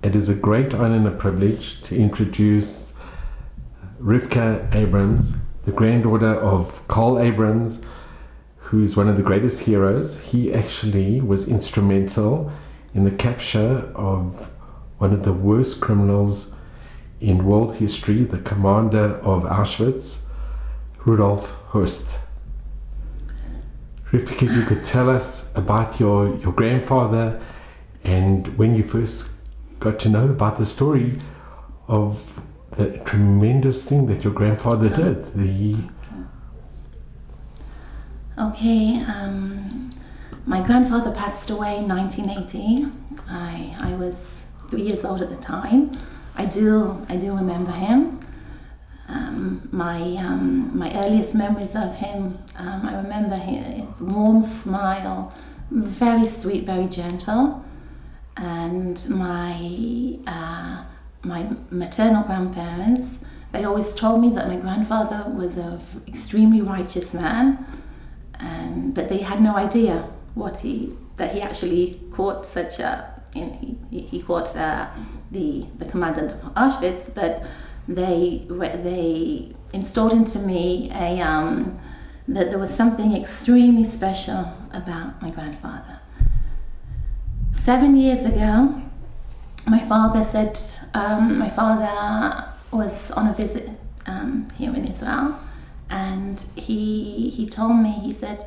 It is a great honor and a privilege to introduce Rivka Abrams, the granddaughter of Karl Abrams, who's one of the greatest heroes. He actually was instrumental in the capture of one of the worst criminals in world history, the commander of Auschwitz, Rudolf Höss. Rivka, if you could tell us about your grandfather and when you first got to know about the story of the tremendous thing that your grandfather did. My grandfather passed away in 1980. I was 3 years old at the time. I do remember him. My earliest memories of him, I remember his warm smile, very sweet, very gentle. And my maternal grandparents, they always told me that my grandfather was an extremely righteous man, but they had no idea that he actually caught he caught the commandant of Auschwitz, but they installed into me that there was something extremely special about my grandfather. 7 years ago, my father was on a visit here in Israel, and he told me, he said,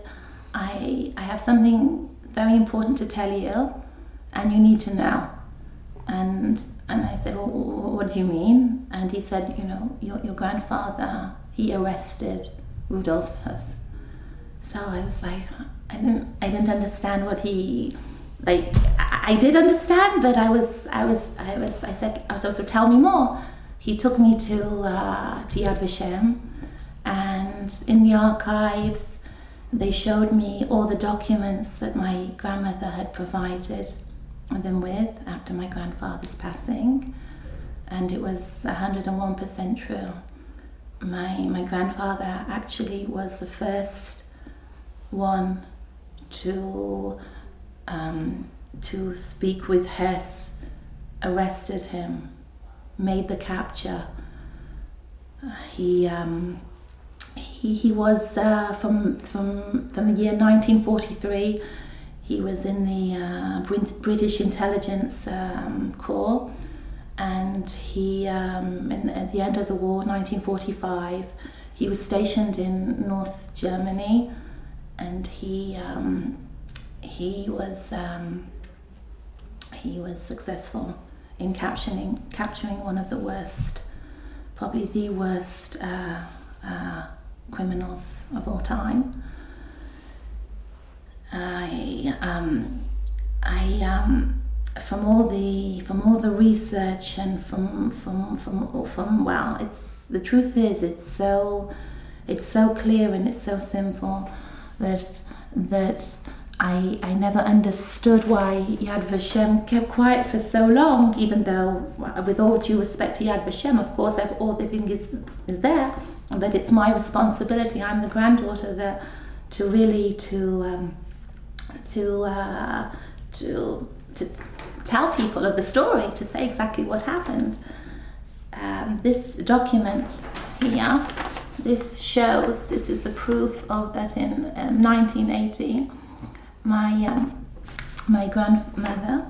I have something very important to tell you, and you need to know. And I said, well, what do you mean? And he said, your grandfather, he arrested Rudolf Höss. So I was like, I didn't understand what he, like, I did understand, but I said, so tell me more. He took me to Yad Vashem, and in the archives, they showed me all the documents that my grandmother had provided them with after my grandfather's passing, and it was 101% true. My grandfather actually was the first one to speak with Höss, arrested him, made the capture. He was from the year 1943. He was in the British Intelligence Corps, and he at the end of the war, 1945, he was stationed in North Germany, and he was successful in capturing one of the worst, probably the worst criminals of all time. From all the research and from the truth is it's so clear and it's so simple that I never understood why Yad Vashem kept quiet for so long, even though, with all due respect to Yad Vashem, of course, all the thing is there, but it's my responsibility. I'm the granddaughter to really tell people of the story, to say exactly what happened. This document here, this is the proof of that in 1980. My grandmother,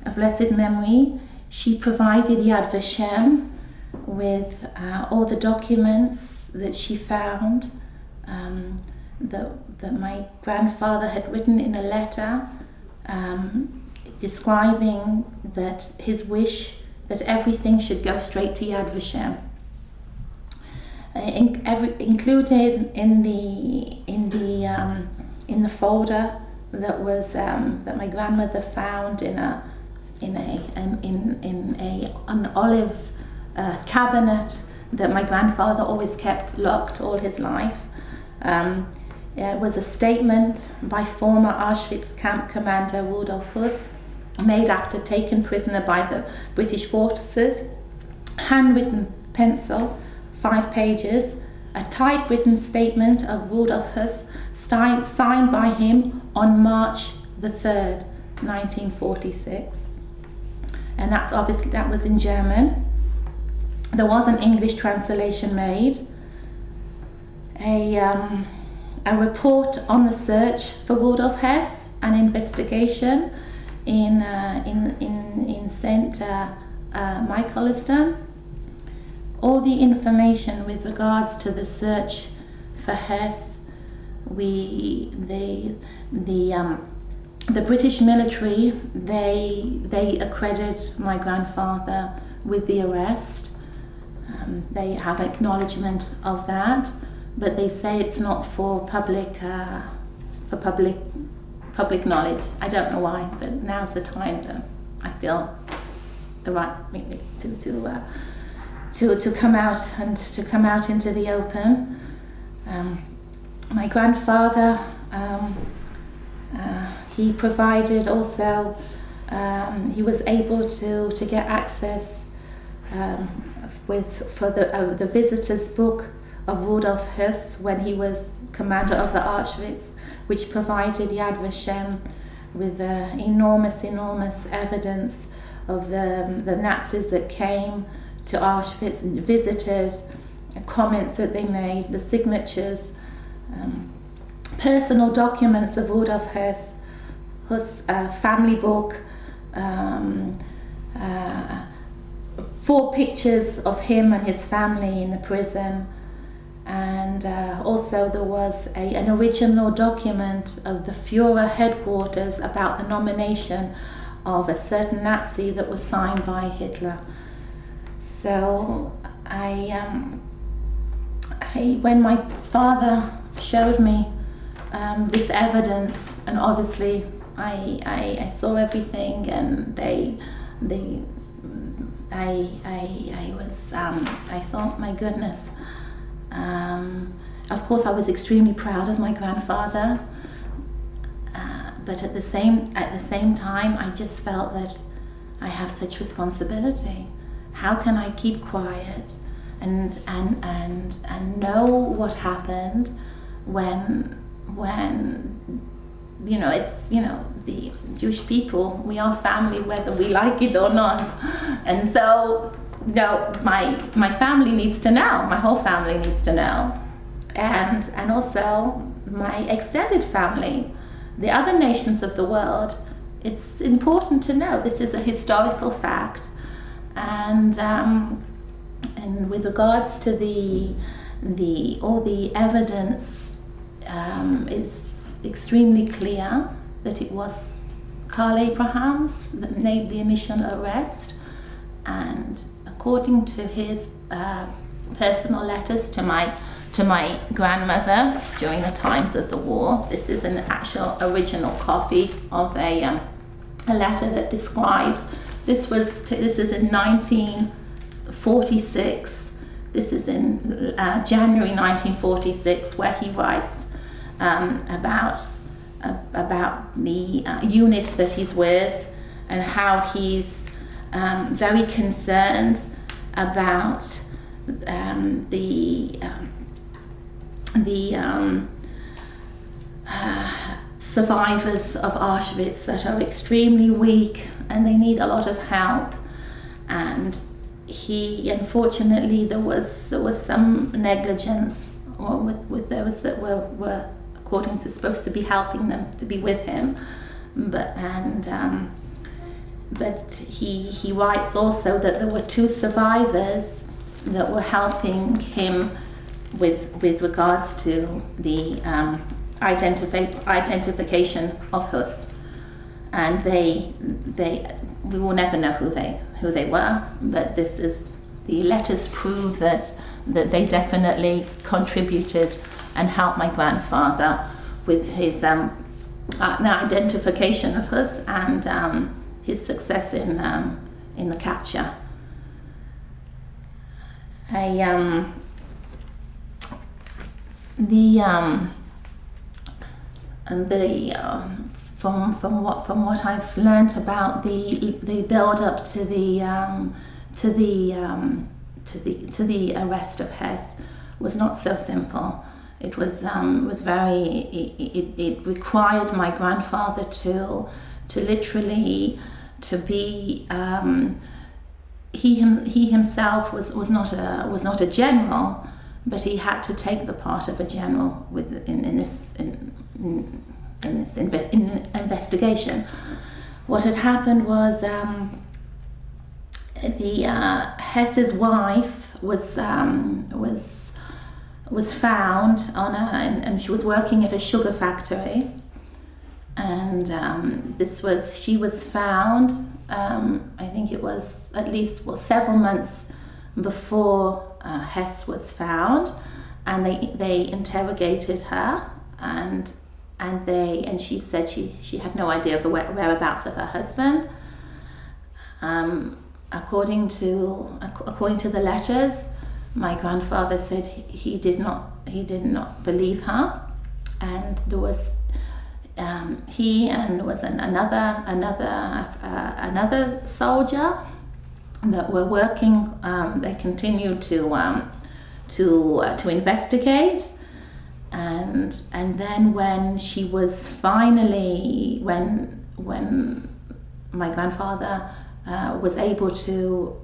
of blessed memory, she provided Yad Vashem with all the documents that she found that my grandfather had written in a letter describing that his wish that everything should go straight to Yad Vashem. Included in the folder that was that my grandmother found in an olive cabinet that my grandfather always kept locked all his life. It was a statement by former Auschwitz camp commander Rudolf Höss, made after taken prisoner by the British forces, handwritten pencil, 5 pages, a typewritten statement of Rudolf Höss signed by him on March the 3rd, 1946. and that was in German. There was an English translation made. A report on the search for Rudolf Höss, an investigation in St. Michaelistan. All the information with regards to the search for Höss, the British military, they accredit my grandfather with the arrest. They have acknowledgement of that, but they say it's not for public knowledge. I don't know why, but now's the time that I feel the right to come out into the open. My grandfather, he provided also. He was able to get access for the visitors' book of Rudolf Höss when he was commander of the Auschwitz, which provided Yad Vashem with enormous evidence of the Nazis that came to Auschwitz and visited, comments that they made, the signatures, personal documents of Rudolf Höss, family book, 4 pictures of him and his family in the prison, and also there was an original document of the Führer headquarters about the nomination of a certain Nazi that was signed by Hitler. So when my father showed me this evidence, and obviously I saw everything, and I thought, my goodness. Of course, I was extremely proud of my grandfather, but at the same time, I just felt that I have such responsibility. How can I keep quiet and know what happened when the Jewish people, we are family whether we like it or not, and so my family needs to know, my whole family needs to know, and also my extended family, the other nations of the world. It's important to know this is a historical fact, and with regards to all the evidence is extremely clear that it was Karl Abrahams that made the initial arrest, and according to his personal letters to my grandmother during the times of the war, this is an actual original copy of a letter that describes. This is in 1946. This is in January 1946, where he writes about the unit that he's with, and how he's very concerned about the survivors of Auschwitz that are extremely weak and they need a lot of help. And he, unfortunately, there was some negligence with those that were according to supposed to be helping them to be with him, but he writes also that there were 2 survivors that were helping him with regards to the identification of Höss, and we will never know who they were, but the letters prove that they definitely contributed and helped my grandfather with his the identification of Höss and his success in the capture. From what I've learnt about the build up to the arrest of Höss was not so simple. It was very. It required my grandfather to literally to be. He himself was not a general, but he had to take the part of a general in this investigation. What had happened was Höss's wife was found and she was working at a sugar factory, and she was found. I think it was at least several months before Höss was found, and they interrogated her, and she said she had no idea of the whereabouts of her husband. According to the letters, my grandfather said he did not believe her, and there was he and was another soldier that were working. They continued to investigate, and then when she was finally when my grandfather was able to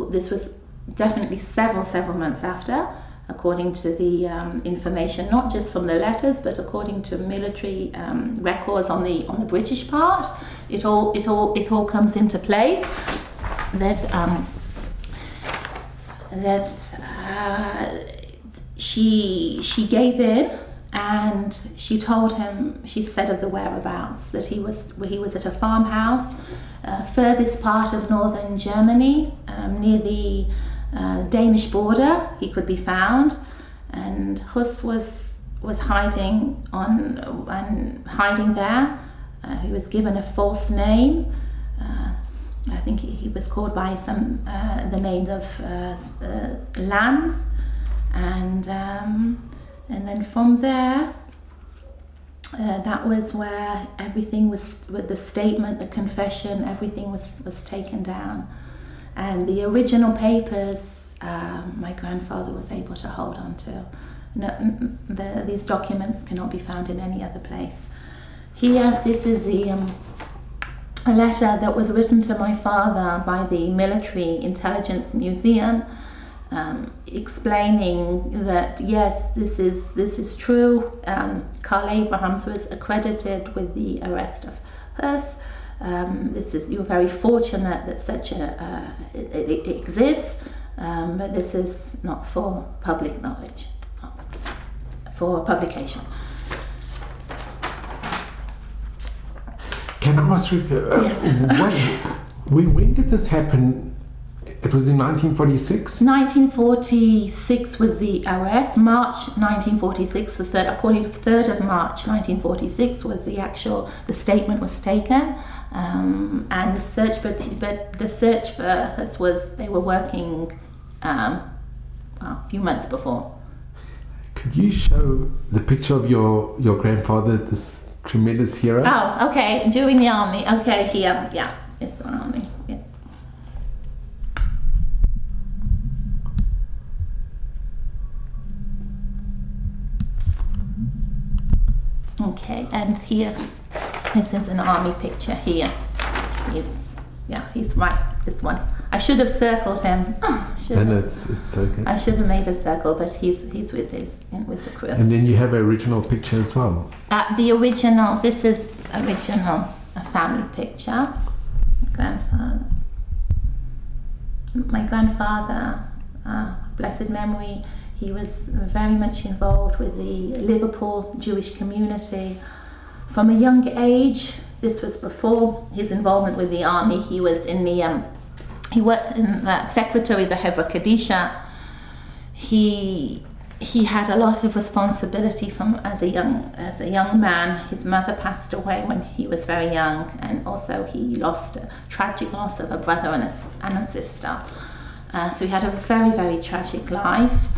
this was definitely several months after, according to the information, not just from the letters, but according to military records on the British part, it all comes into place. That she gave in, and she told him. She said of the whereabouts that he was at a farmhouse, furthest part of northern Germany, near the Danish border. He could be found, and Höss was hiding there. He was given a false name. I think he was called by the names of lands, and then from there, that was where everything was, with the statement, the confession, everything was taken down. And the original papers, my grandfather was able to hold on to. These documents cannot be found in any other place. Here, this is a letter that was written to my father by the Military Intelligence Museum, explaining that yes, this is true. Karl Abrahams was accredited with the arrest of Höss. You're very fortunate that such it exists, but this is not for public knowledge, for publication. Can I ask you, Yes. when did this happen? It was in 1946? 1946 was the arrest. March 1946, according to 3rd of March 1946 was the statement was taken, and the search, but the search for us they were working a few months before. Could you show the picture of your grandfather, this tremendous hero? Oh, okay, during the army. Okay, here, yeah, it's the army, yeah. Okay, and here, this is an army picture here. He's right, this one. I should have circled him. It's okay. I should have made a circle, but he's with the crew. And then you have an original picture as well. This is original, a family picture. My grandfather, blessed memory, he was very much involved with the Liverpool Jewish community. From a young age, this was before his involvement with the army, he was in he worked in secretary of the Hevra Kadisha. He had a lot of responsibility as a young man. His mother passed away when he was very young, and also he lost a tragic loss of a brother and a sister. So he had a very, very tragic life,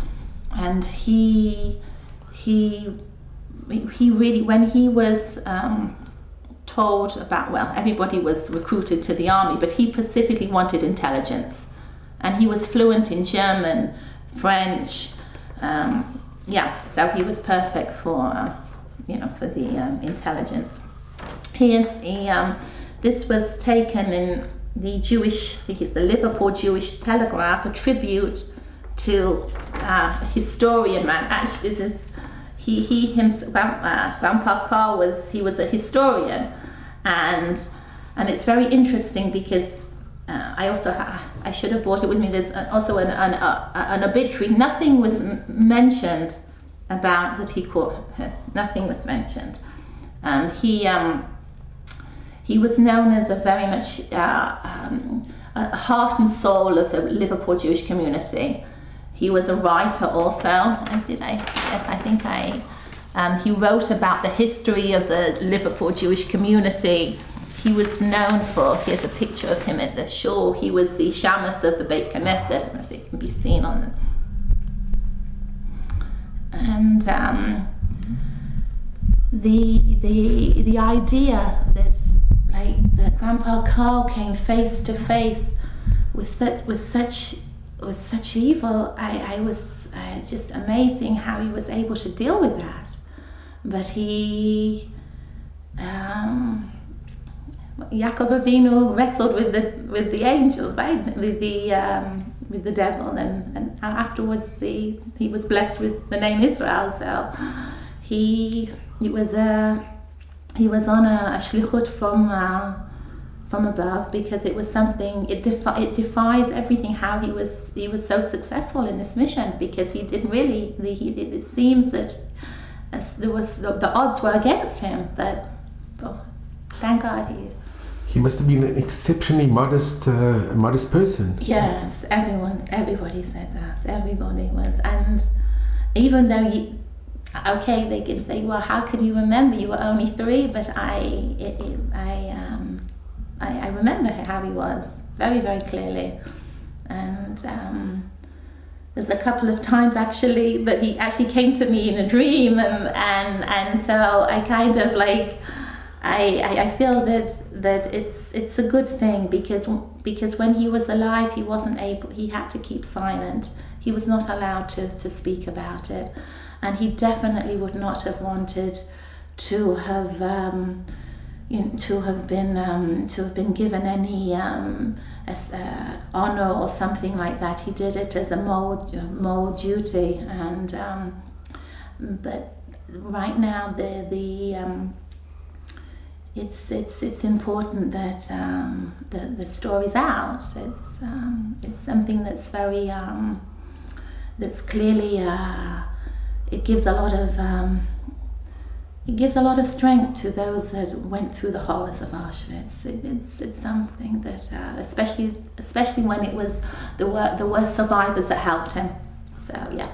and he really, when he was told about, everybody was recruited to the army, but he specifically wanted intelligence, and he was fluent in German, French, so he was perfect for the intelligence. Here's this was taken in the Jewish, I think it's the Liverpool Jewish Telegraph, a tribute to historian man. Actually, this is he himself. Grandpa Karl was a historian, and it's very interesting because I should have brought it with me. There's also an obituary. Nothing was mentioned about that he caught Höss. Nothing was mentioned. He was known as a very much a heart and soul of the Liverpool Jewish community. He was a writer also. He wrote about the history of the Liverpool Jewish community. He was known for, here's a picture of him at the shul. He was the shamus of the Beit Knesset. I don't know if it can be seen on them. And the idea that Grandpa Karl came face to face with such evil, I was just amazing how he was able to deal with that. But Yaakov Avinu wrestled with the angel, right? With the devil, and afterwards he was blessed with the name Israel. So he was on a shlichut from above, because it was something. It defies everything how he was so successful in this mission, because he didn't really. It seems that the odds were against him, but thank God he must have been an exceptionally modest person. Yes, everybody said that. Everybody was, and even though they can say, well, how can you remember? You were only 3, but I remember how he was very, very clearly, and there's a couple of times actually that he actually came to me in a dream, and so I kind of I feel that it's a good thing, because when he was alive he wasn't able, he had to keep silent. He was not allowed to speak about it, and he definitely would not have wanted to have been given any honor or something like that. He did it as a moral duty, and but right now it's important that the story's out. It's something that's very that's clearly it gives a lot of strength to those that went through the horrors of Auschwitz. It's something that especially when it was the worst survivors that helped him. So yeah.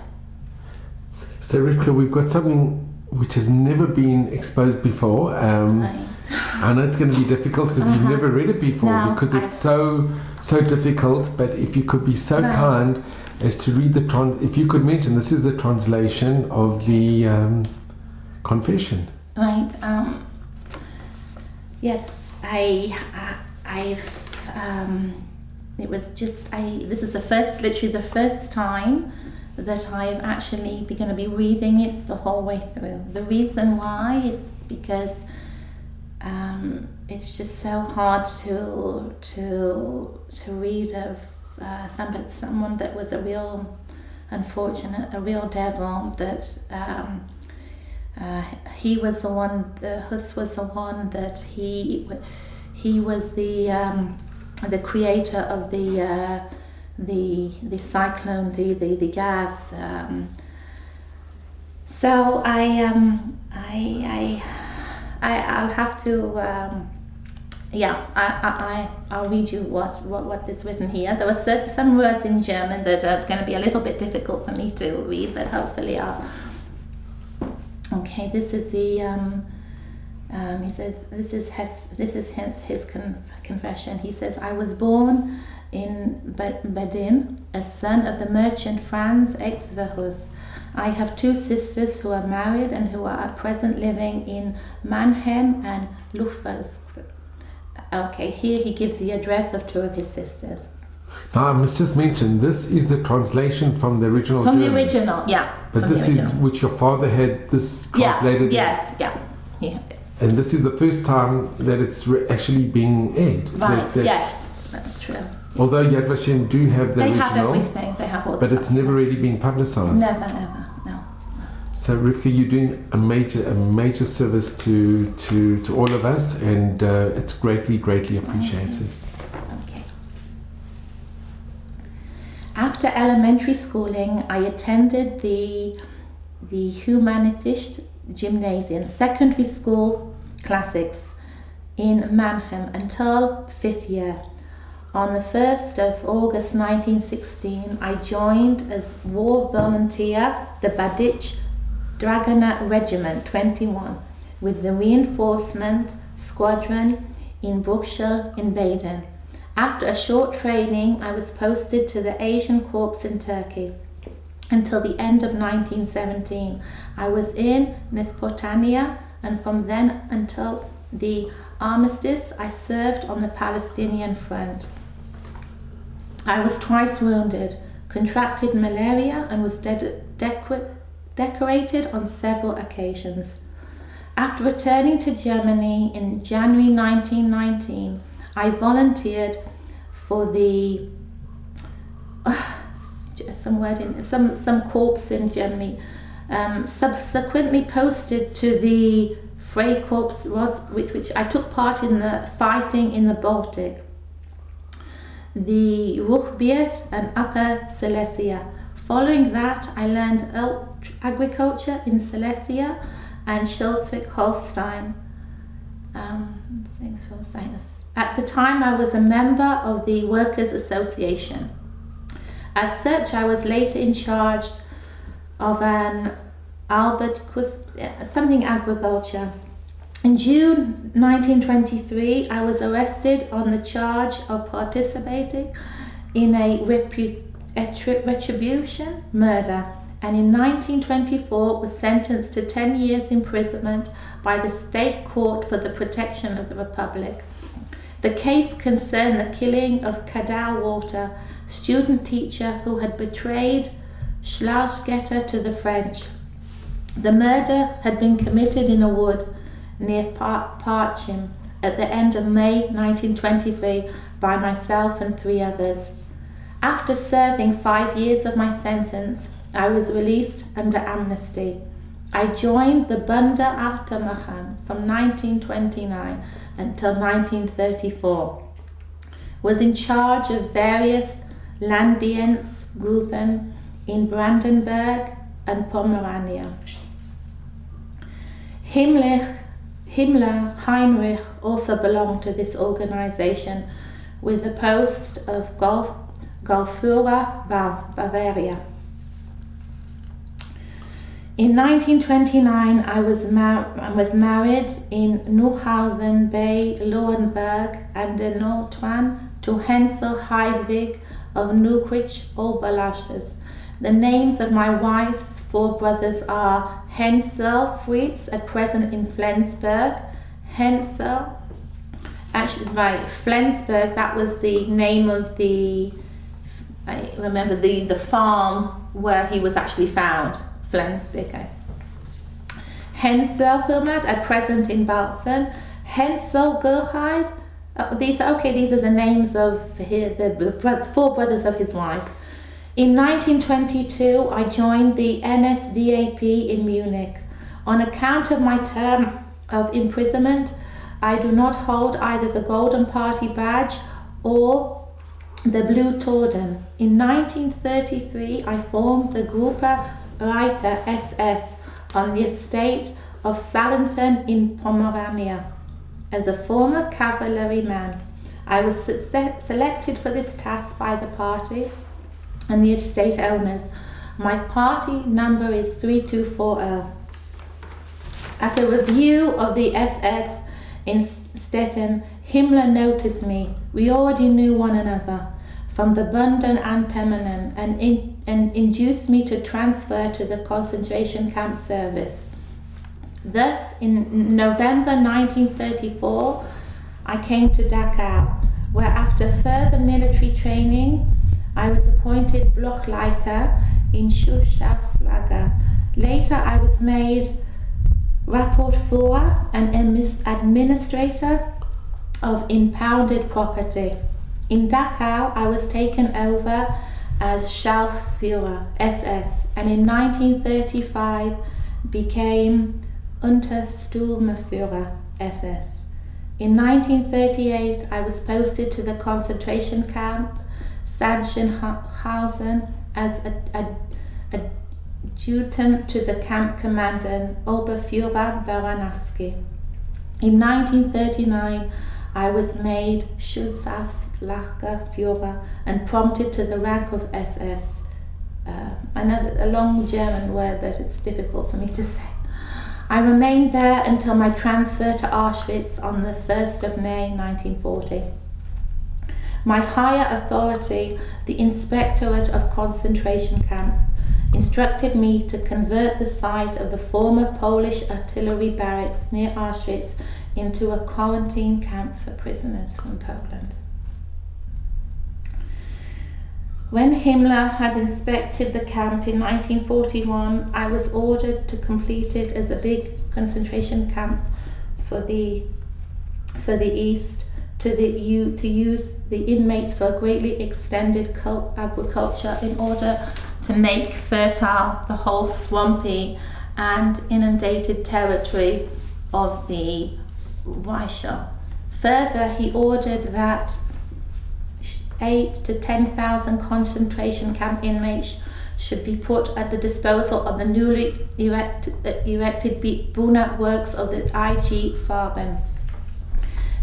So Rivka, we've got something which has never been exposed before. Right. I know it's going to be difficult because you've never read it before, because it's so difficult. But if you could be so kind as to read if you could mention, this is the translation of the confession. Right. Yes, it was just this is literally the first time that I'm actually going to be reading it the whole way through. The reason why is because it's just so hard to read of someone that was a real devil, that he was the one, Höss was the one that he was the creator of the cyclone, the gas. So I'll have to I'll read you what is written here. There were some words in German that are going to be a little bit difficult for me to read, but hopefully I'll. Okay, this is the he says this is his confession. He says, I was born in Badin, a son of the merchant Franz Exverhus. I have 2 sisters who are married and who are at present living in Mannheim and Luftwaffe. Okay, here he gives the address of 2 of his sisters. Now I must just mention, this is the translation from the original German. The original, yeah. But this is which your father had this translated? Yes, yeah. He has it. And this is the first time that it's actually being aired. Right, yes, that's true. Although Yad Vashem do have the They original, have everything, they have all the but it's never really been publicized. Never, ever, no. So Rivka, you're doing a major service to all of us, and it's greatly appreciated. Okay. After elementary schooling, I attended the Humanist Gymnasium, secondary school classics in Mannheim until 5th year. On the 1st of August 1916, I joined as war volunteer the Baditch Dragoner Regiment 21 with the reinforcement squadron in Bruchsal in Baden. After a short training, I was posted to the Asian Corps in Turkey. Until the end of 1917, I was in Mesopotamia, and from then until the armistice, I served on the Palestinian front. I was twice wounded, contracted malaria, and was decorated on several occasions. After returning to Germany in January 1919, I volunteered for the some corps in Germany, subsequently posted to the Freikorps, which I took part in the fighting in the Baltic, the Ruhrgebiet and Upper Silesia. Following that, I learned agriculture in Silesia and Schleswig-Holstein. At the time, I was a member of the Workers' Association. As such, I was later in charge of an agriculture. In June 1923, I was arrested on the charge of participating in a retribution murder, and in 1924 was sentenced to 10 years imprisonment by the State Court for the Protection of the Republic. The case concerned the killing of Kadar Walter, student teacher who had betrayed Schlauchgetter to the French. The murder had been committed in a wood near Parchim at the end of May 1923 by myself and 3 others. After serving 5 years of my sentence, I was released under amnesty. I joined the Bunda Achtermachern from 1929 until 1934. Was in charge of various Landdienstgruppen in Brandenburg and Pomerania. Himmler Heinrich also belonged to this organization with the post of Gauführer Bavaria. In 1929, I was married in Nuchhausen bei Lauenburg an der Nordrhein to Hensel Heidwig of Neukrich Oberlausches. The names of my wife's 4 brothers are Hensel Fritz, at present in Flensburg. Hensel, actually by Flensburg, that was the name of the farm where he was actually found. Flensburg. Hensel Hermad, at present in Bautzen. Hensel Gerheid. These are the names of the 4 brothers of his wives. In 1922, I joined the NSDAP in Munich. On account of my term of imprisonment, I do not hold either the Golden Party badge or the Blue Torden. In 1933, I formed the Gruppe Reiter SS on the estate of Salenton in Pomerania. As a former cavalryman, I was selected for this task by the party and the estate owners. My party number is 3240. At a review of the SS in Stettin, Himmler noticed me. We already knew one another from the Bunden Antemenen and induced me to transfer to the concentration camp service. Thus, in November 1934, I came to Dachau, where after further military training, I was appointed Blockleiter in Schutzhaftlager. Later, I was made Rapporteur and administrator of impounded property. In Dachau, I was taken over as Scharführer SS, and in 1935 became Untersturmführer SS. In 1938, I was posted to the concentration camp Sachsenhausen as adjutant to the camp commandant, Oberführer Baranowski. In 1939, I was made Schutzhaftlagerführer and promoted to the rank of SS. A long German word that it's difficult for me to say. I remained there until my transfer to Auschwitz on the 1st of May 1940. My higher authority, the Inspectorate of Concentration Camps, instructed me to convert the site of the former Polish artillery barracks near Auschwitz into a quarantine camp for prisoners from Poland. When Himmler had inspected the camp in 1941, I was ordered to complete it as a big concentration camp for the East, to use the inmates for a greatly extended agriculture in order to make fertile the whole swampy and inundated territory of the Reichswehr. Further, he ordered that 8,000 to 10,000 concentration camp inmates should be put at the disposal of the newly erected Buna works of the IG Farben.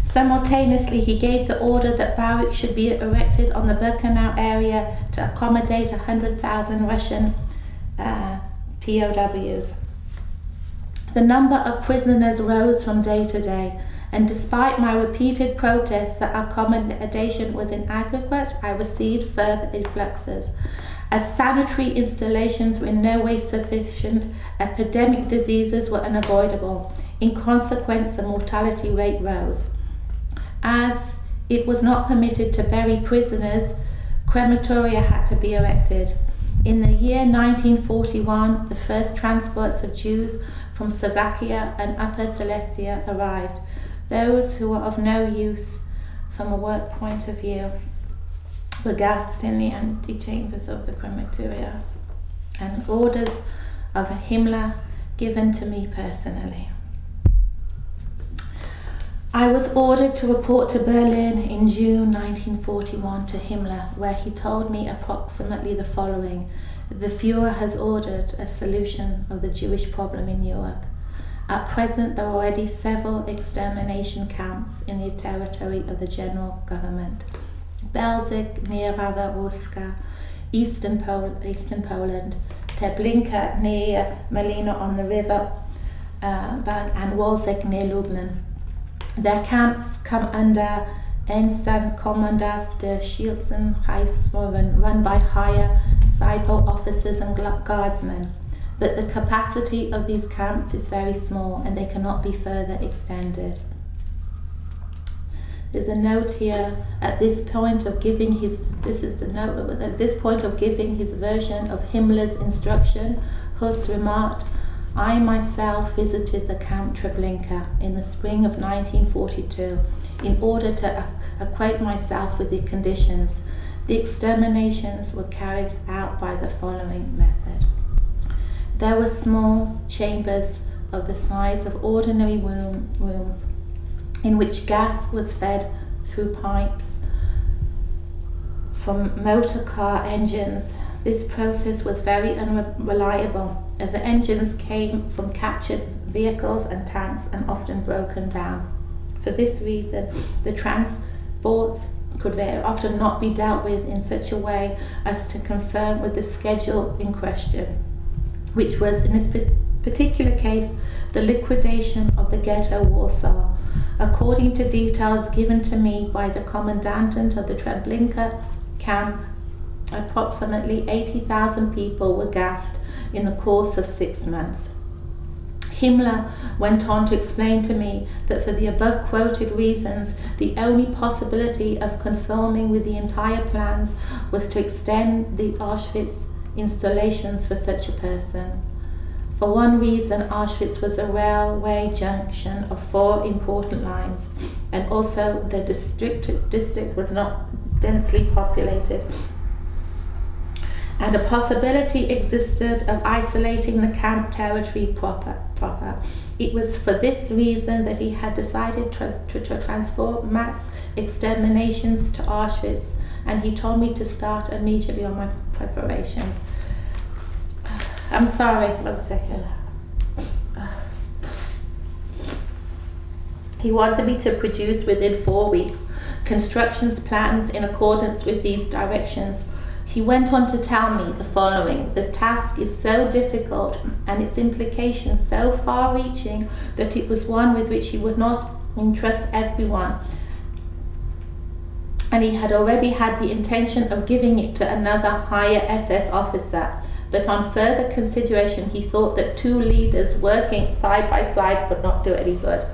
Simultaneously, he gave the order that barracks should be erected on the Birkenau area to accommodate 100,000 Russian POWs. The number of prisoners rose from day to day, and despite my repeated protests that accommodation was inadequate, I received further influxes. As sanitary installations were in no way sufficient, epidemic diseases were unavoidable. In consequence, the mortality rate rose. As it was not permitted to bury prisoners, crematoria had to be erected. In the year 1941, the first transports of Jews from Slovakia and Upper Silesia arrived. Those who were of no use from a work point of view were gassed in the antechambers of the crematoria, and orders of Himmler given to me personally. I was ordered to report to Berlin in June 1941 to Himmler, where he told me approximately the following: the Führer has ordered a solution of the Jewish problem in Europe. At present, there are already several extermination camps in the territory of the general government. Belzig near Rada Ruska, Eastern Poland, Treblinka near Malino on the river, and Wolzek near Lublin. Their camps come under Ensign Commandant der Schießen Reichswehren, run by higher SIPO officers and guardsmen. But the capacity of these camps is very small and they cannot be further extended. There's a note here at this point of giving his version of Himmler's instruction. Höss remarked, I myself visited the camp Treblinka in the spring of 1942 in order to acquaint myself with the conditions. The exterminations were carried out by the following method. There were small chambers of the size of ordinary rooms in which gas was fed through pipes from motor car engines. This process was very unreliable, as the engines came from captured vehicles and tanks and often broken down. For this reason, the transports could very often not be dealt with in such a way as to confirm with the schedule in question, which was, in this particular case, the liquidation of the ghetto Warsaw. According to details given to me by the Commandant of the Treblinka camp, approximately 80,000 people were gassed in the course of 6 months. Himmler went on to explain to me that for the above quoted reasons, the only possibility of conforming with the entire plans was to extend the Auschwitz installations for such a person. For one reason, Auschwitz was a railway junction of 4 important lines, and also the district was not densely populated, and a possibility existed of isolating the camp territory proper. It was for this reason that he had decided to transfer mass exterminations to Auschwitz, and he told me to start immediately on my preparations. I'm sorry, 1 second. He wanted me to produce within 4 weeks construction plans in accordance with these directions. He went on to tell me the following: the task is so difficult and its implications so far-reaching that it was one with which he would not entrust everyone, and he had already had the intention of giving it to another higher SS officer. But on further consideration, he thought that 2 leaders working side by side would not do any good.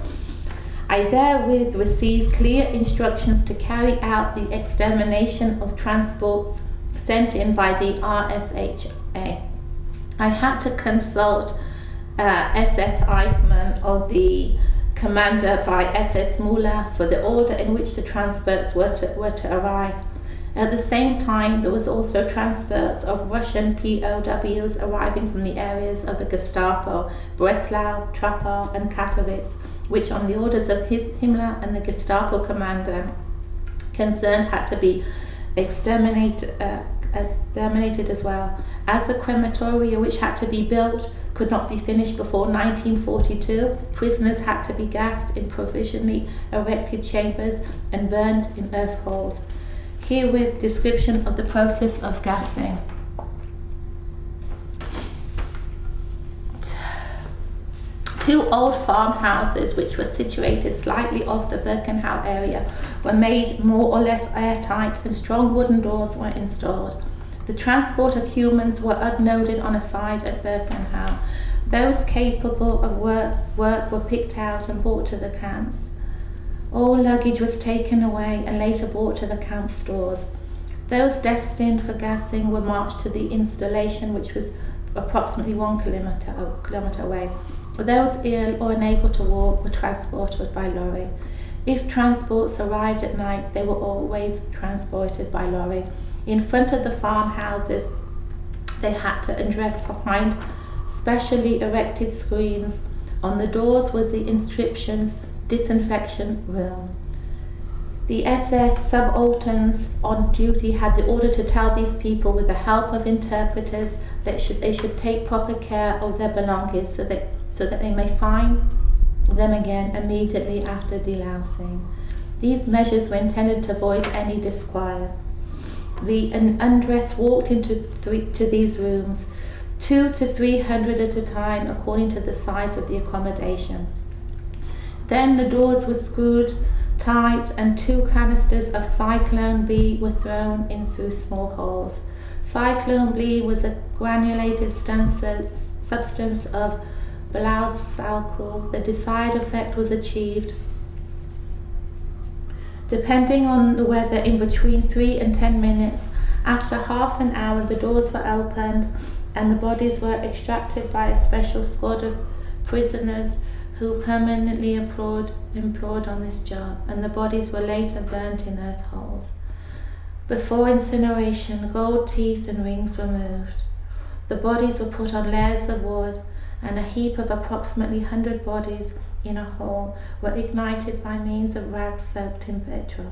I therewith received clear instructions to carry out the extermination of transports sent in by the RSHA. I had to consult SS Eichmann, or the commander by SS Müller, for the order in which the transports were to arrive. At the same time, there was also transports of Russian POWs arriving from the areas of the Gestapo, Breslau, Trappau and Katowice, which on the orders of Himmler and the Gestapo commander concerned had to be exterminated as well. As the crematoria which had to be built could not be finished before 1942, prisoners had to be gassed in provisionally erected chambers and burned in earth holes. Herewith description of the process of gassing. Two old farmhouses, which were situated slightly off the Birkenau area, were made more or less airtight, and strong wooden doors were installed. The transport of humans were unloaded on a side at Birkenau. Those capable of work were picked out and brought to the camps. All luggage was taken away and later brought to the camp stores. Those destined for gassing were marched to the installation, which was approximately 1 kilometer away. Those ill or unable to walk were transported by lorry. If transports arrived at night, they were always transported by lorry. In front of the farmhouses, they had to undress behind specially erected screens. On the doors was the inscriptions, "Disinfection Room." The SS subalterns on duty had the order to tell these people, with the help of interpreters, that they should take proper care of their belongings so that they may find them again immediately after delousing. These measures were intended to avoid any disquiet. The undressed walked into these rooms, 200 to 300 at a time, according to the size of the accommodation. Then the doors were screwed tight and 2 canisters of Cyclone B were thrown in through small holes. Cyclone B was a granulated substance of Blausalcohol. The desired effect was achieved, depending on the weather, in between 3 and 10 minutes. After half an hour, the doors were opened and the bodies were extracted by a special squad of prisoners who permanently employed on this job, and the bodies were later burnt in earth holes. Before incineration, gold teeth and rings were moved. The bodies were put on layers of wood, and a heap of approximately 100 bodies in a hole were ignited by means of rags soaked in petrol.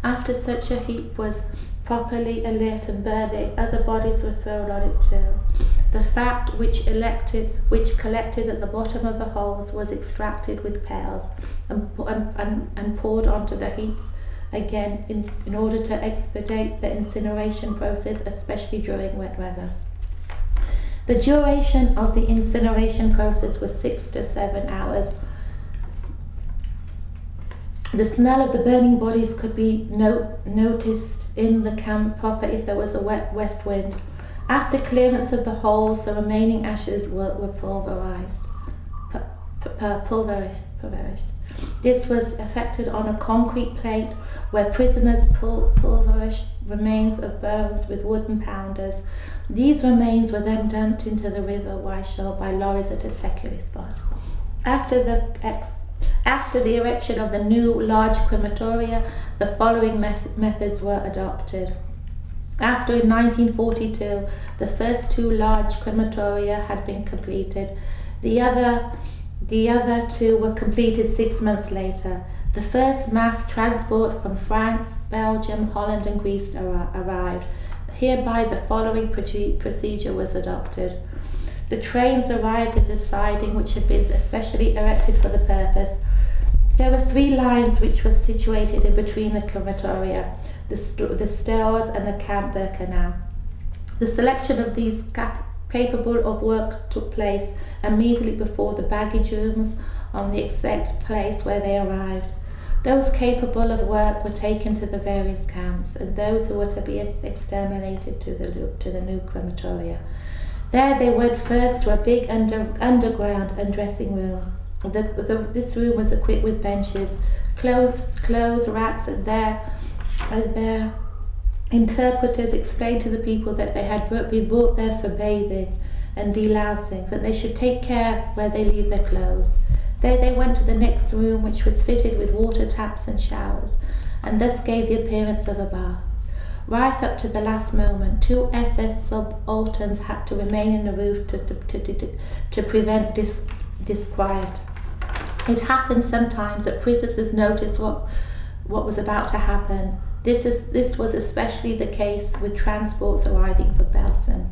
After such a heap was properly alit and burning, other bodies were thrown on it too. The fat which collected at the bottom of the holes was extracted with pails and poured onto the heaps again in order to expedite the incineration process, especially during wet weather. The duration of the incineration process was 6 to 7 hours. The smell of the burning bodies could be noticed in the camp proper if there was a wet west wind. After clearance of the holes, the remaining ashes were pulverized. This was effected on a concrete plate where prisoners pulverized remains of bones with wooden pounders. These remains were then dumped into the river Wyshall by lorries at a secondary spot. After the erection of the new large crematoria, the following methods were adopted. After, in 1942, the first two large crematoria had been completed, the other two were completed 6 months later. The first mass transport from France, Belgium, Holland and Greece arrived. Hereby the following procedure was adopted. The trains arrived at a siding which had been especially erected for the purpose. There were 3 lines which were situated in between the crematoria, the stores and the Camp Birkenau. The selection of these capable of work took place immediately before the baggage rooms on the exact place where they arrived. Those capable of work were taken to the various camps, and those who were to be exterminated to the new crematoria. There they went first to a big underground undressing room. This room was equipped with benches, clothes racks, and their interpreters explained to the people that they had been brought there for bathing and delousing, that they should take care where they leave their clothes. There they went to the next room, which was fitted with water taps and showers, and thus gave the appearance of a bath. Right up to the last moment, 2 SS subalterns had to remain in the room to prevent disquiet. It happened sometimes that prisoners noticed what was about to happen. This was especially the case with transports arriving from Belsen.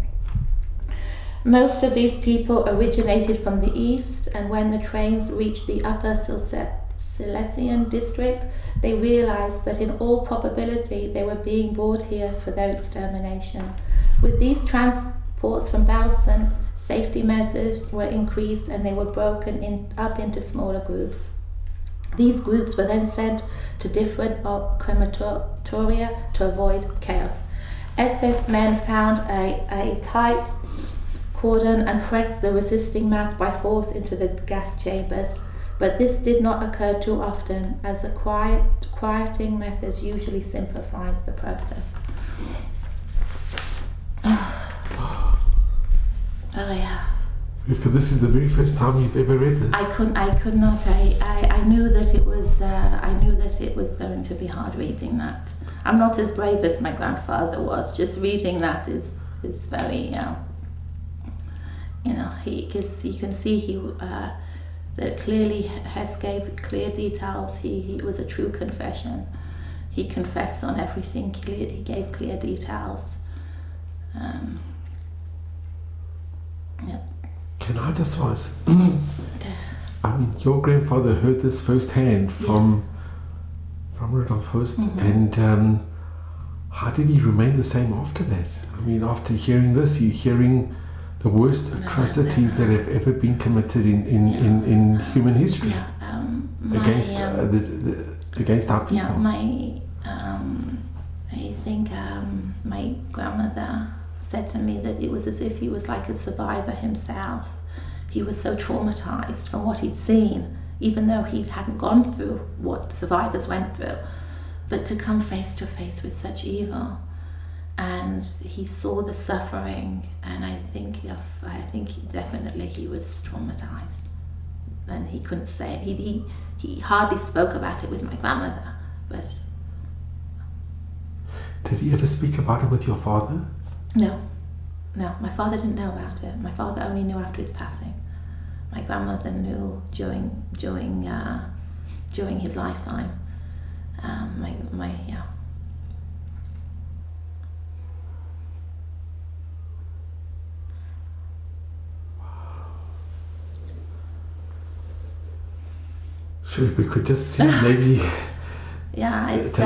Most of these people originated from the east, and when the trains reached the upper Silesian district, they realized that in all probability they were being brought here for their extermination. With these transports from Belsen, safety measures were increased and they were broken up into smaller groups. These groups were then sent to different crematoria to avoid chaos. SS men found a tight cordon and pressed the resisting mass by force into the gas chambers, but this did not occur too often, as the quieting methods usually simplifies the process. Oh yeah. Rivka, this is the very first time you've ever read this. I could not. I knew that it was. I knew that it was going to be hard reading that. I'm not as brave as my grandfather was. Just reading that is very. Because you can see that clearly Höss gave clear details. He was a true confession. He confessed on everything. He gave clear details. Yeah. Can I just ask? I mean, your grandfather heard this firsthand from Rudolf Höss, and how did he remain the same after that? I mean, after hearing this, you're hearing the worst atrocities that have ever been committed in human history against our people. Yeah, I think my grandmother said to me that it was as if he was like a survivor himself. He was so traumatized from what he'd seen, even though he hadn't gone through what survivors went through, but to come face to face with such evil. And he saw the suffering, and I think definitely he was traumatized, and he couldn't say it. He hardly spoke about it with my grandmother. But did he ever speak about it with your father? No, my father didn't know about it. My father only knew after his passing. My grandmother knew during his lifetime. Sure, we could just see maybe. Yeah, it's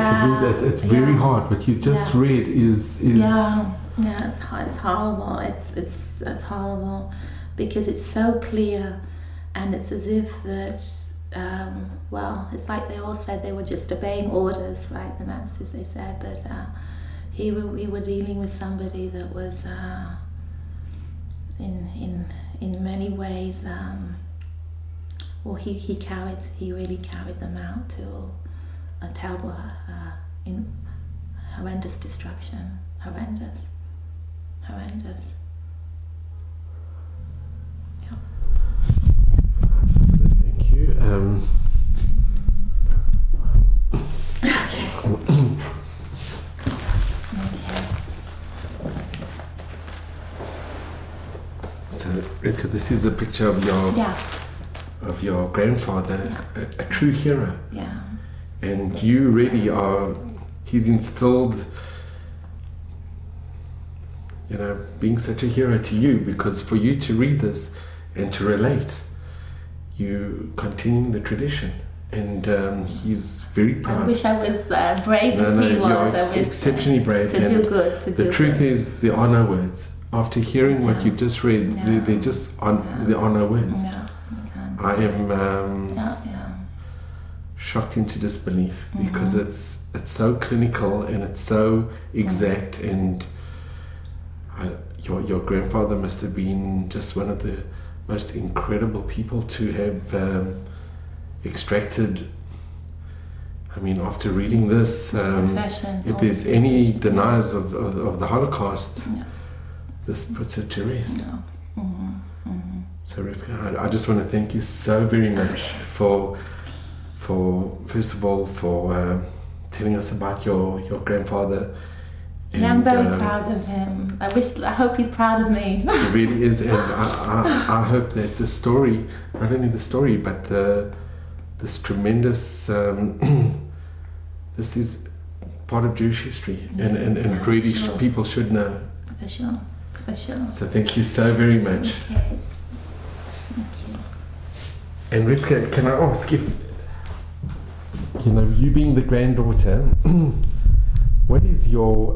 it's very hard. What you just read is. Yeah, it's horrible. It's horrible because it's so clear, and it's as if that. It's like they all said they were just obeying orders, right? The Nazis, they said, but we were dealing with somebody that was in many ways or he really carried them out to a terrible, horrendous destruction. Horrendous. Yeah. I just want to thank you. So, Rika, this is a picture of your grandfather, a true hero. Yeah. And you really are. He's instilled, being such a hero to you, because for you to read this and to relate, you continuing the tradition. And he's very proud. I wish I was brave as he was. You're exceptionally brave. To do good. The truth is, the honor words. After hearing what you've just read, they're just the honor words. Yeah. I am shocked into disbelief because it's so clinical and it's so exact. And your grandfather must have been just one of the most incredible people to have extracted. I mean, after reading this, if there's any deniers of the Holocaust, this puts it to rest. So, Rivka, I just want to thank you so very much for first of all, for telling us about your grandfather. And, I'm very proud of him. I hope he's proud of me. He really is, and I hope that the story, not only the story, but this tremendous, this is part of Jewish history, and really people should know. For sure. So thank you so very much. Okay. Thank you. And Rivka, can I ask if, you being the granddaughter, what is your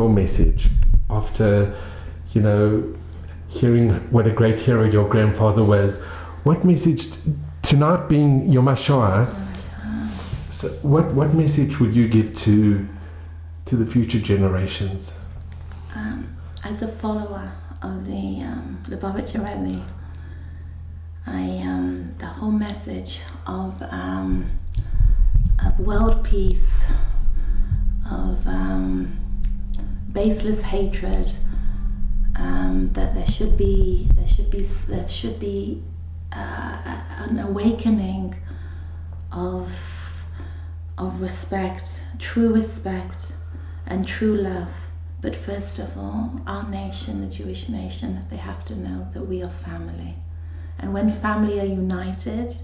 message after, hearing what a great hero your grandfather was? What message, tonight being Yom HaShoah, so what message would you give to the future generations? As a follower of the Lubavitcher Rebbe, the whole message of world peace, of baseless hatred, that there should be an awakening of respect, true respect, and true love. But first of all, our nation, the Jewish nation, they have to know that we are family. And when family are united,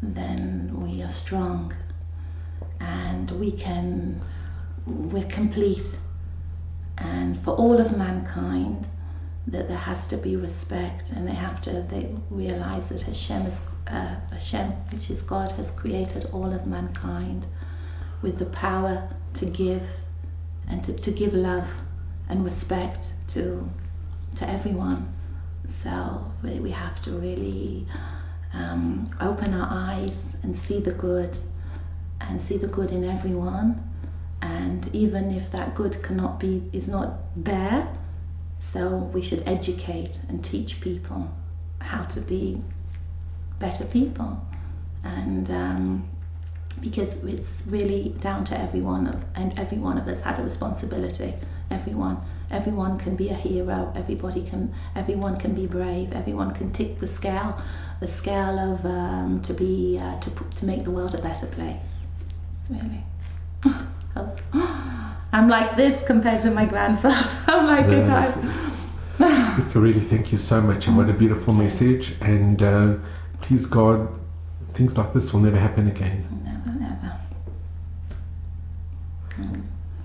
then we are strong. And we're complete. And for all of mankind, that there has to be respect, and they realize that Hashem, which is God, has created all of mankind with the power to give, and to give love and respect to everyone. So we have to really open our eyes and see the good in everyone. And even if that good is not there, so we should educate and teach people how to be better people. And because it's really down to everyone, and every one of us has a responsibility. Everyone can be a hero. Everyone can be brave. Everyone can tick the scale of to make the world a better place. Really. I'm like this compared to my grandfather. I'm like a type. Really, thank you so much, and what a beautiful message. And please God, things like this will never happen again. Never.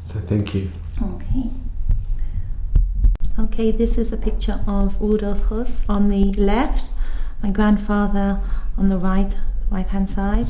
So thank you. Okay, this is a picture of Rudolf Höss on the left, my grandfather on the right hand side.